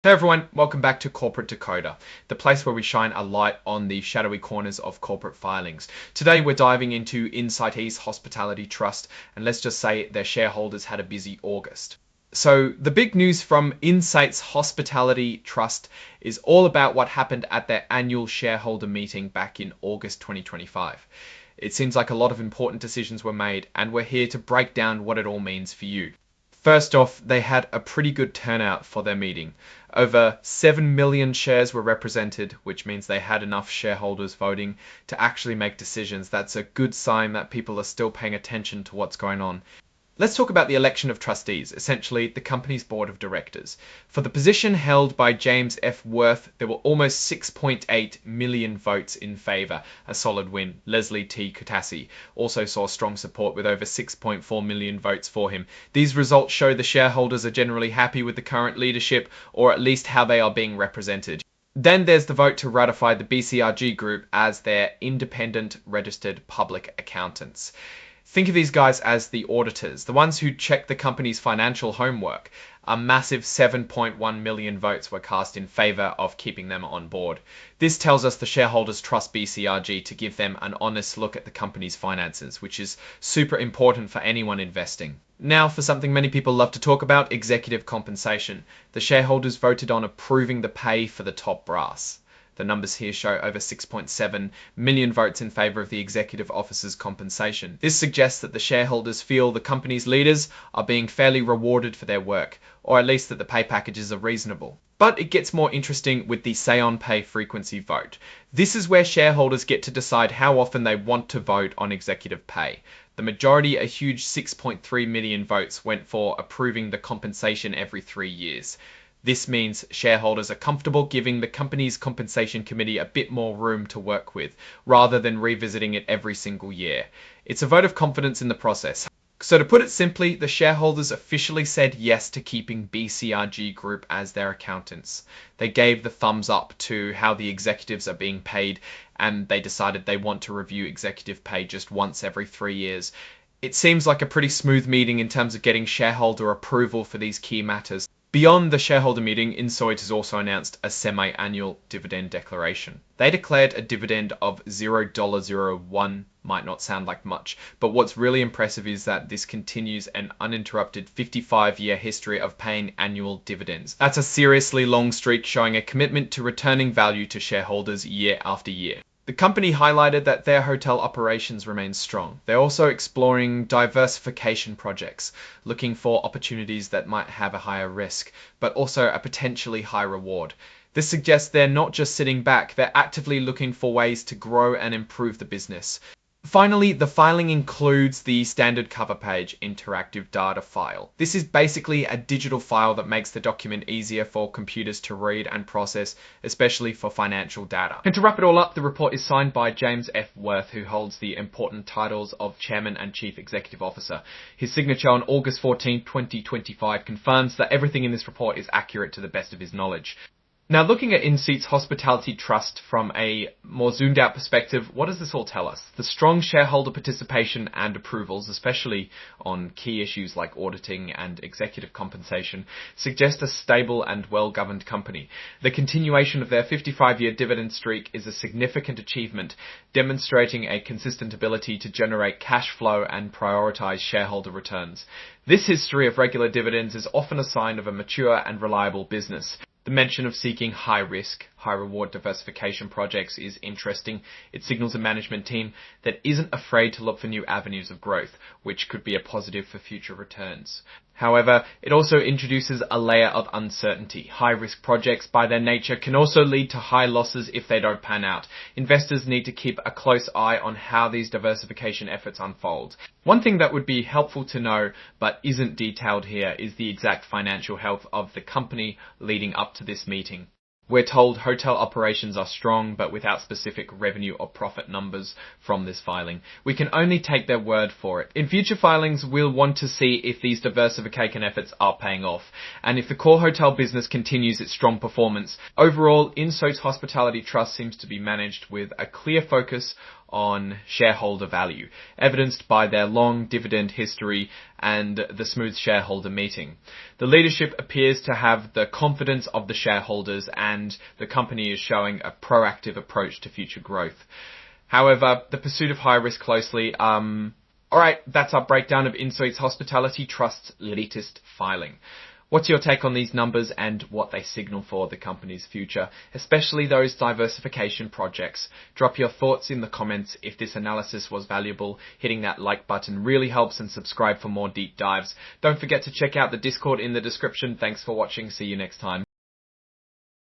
Hey everyone, welcome back to Corporate Decoder, the place where we shine a light on the shadowy corners of corporate filings. Today we're diving into InnSuites Hospitality Trust, and let's just say their shareholders had a busy August. So the big news from InnSuites Hospitality Trust is all about what happened at their annual shareholder meeting back in August 2025. It seems like a lot of important decisions were made, and we're here to break down what it all means for you. First off, they had a pretty good turnout for their meeting. Over 7 million shares were represented, which means they had enough shareholders voting to actually make decisions. That's a good sign that people are still paying attention to what's going on. Let's talk about the election of trustees, essentially the company's board of directors. For the position held by James F. Worth, there were almost 6.8 million votes in favour, a solid win. Leslie T. Kutassi also saw strong support with over 6.4 million votes for him. These results show the shareholders are generally happy with the current leadership, or at least how they are being represented. Then there's the vote to ratify the BCRG Group as their independent registered public accountants. Think of these guys as the auditors, the ones who check the company's financial homework. A massive 7.1 million votes were cast in favour of keeping them on board. This tells us the shareholders trust BCRG to give them an honest look at the company's finances, which is super important for anyone investing. Now for something many people love to talk about, executive compensation. The shareholders voted on approving the pay for the top brass. The numbers here show over 6.7 million votes in favour of the executive officers' compensation. This suggests that the shareholders feel the company's leaders are being fairly rewarded for their work, or at least that the pay packages are reasonable. But it gets more interesting with the say-on-pay frequency vote. This is where shareholders get to decide how often they want to vote on executive pay. The majority, a huge 6.3 million votes, went for approving the compensation every 3 years. This means shareholders are comfortable giving the company's compensation committee a bit more room to work with, rather than revisiting it every single year. It's a vote of confidence in the process. So to put it simply, the shareholders officially said yes to keeping BCRG Group as their accountants. They gave the thumbs up to how the executives are being paid, and they decided they want to review executive pay just once every 3 years. It seems like a pretty smooth meeting in terms of getting shareholder approval for these key matters. Beyond the shareholder meeting, InnSuites has also announced a semi-annual dividend declaration. They declared a dividend of $0.01. Might not sound like much, but what's really impressive is that this continues an uninterrupted 55-year history of paying annual dividends. That's a seriously long streak, showing a commitment to returning value to shareholders year after year. The company highlighted that their hotel operations remain strong. They're also exploring diversification projects, looking for opportunities that might have a higher risk, but also a potentially high reward. This suggests they're not just sitting back, they're actively looking for ways to grow and improve the business. Finally, the filing includes the standard cover page interactive data file. This is basically a digital file that makes the document easier for computers to read and process, especially for financial data. And to wrap it all up, the report is signed by James F. Worth, who holds the important titles of Chairman and Chief Executive Officer. His signature on August 14, 2025 confirms that everything in this report is accurate to the best of his knowledge. Now, looking at InnSuites Hospitality Trust from a more zoomed out perspective, what does this all tell us? The strong shareholder participation and approvals, especially on key issues like auditing and executive compensation, suggest a stable and well-governed company. The continuation of their 55-year dividend streak is a significant achievement, demonstrating a consistent ability to generate cash flow and prioritize shareholder returns. This history of regular dividends is often a sign of a mature and reliable business. The mention of seeking high-risk, high-reward diversification projects is interesting. It signals a management team that isn't afraid to look for new avenues of growth, which could be a positive for future returns. However, it also introduces a layer of uncertainty. High-risk projects, by their nature, can also lead to high losses if they don't pan out. Investors need to keep a close eye on how these diversification efforts unfold. One thing that would be helpful to know, but isn't detailed here, is the exact financial health of the company leading up to this meeting. We're told hotel operations are strong, but without specific revenue or profit numbers from this filing. We can only take their word for it. In future filings, we'll want to see if these diversification efforts are paying off, and if the core hotel business continues its strong performance. Overall, InnSuites Hospitality Trust seems to be managed with a clear focus on shareholder value, evidenced by their long dividend history and the smooth shareholder meeting. The leadership appears to have the confidence of the shareholders, and the company is showing a proactive approach to future growth. However, the pursuit of high risk closely. Alright, that's our breakdown of InnSuites Hospitality Trust's latest filing. What's your take on these numbers and what they signal for the company's future, especially those diversification projects? Drop your thoughts in the comments. If this analysis was valuable, hitting that like button really helps, and subscribe for more deep dives. Don't forget to check out the Discord in the description. Thanks for watching. See you next time.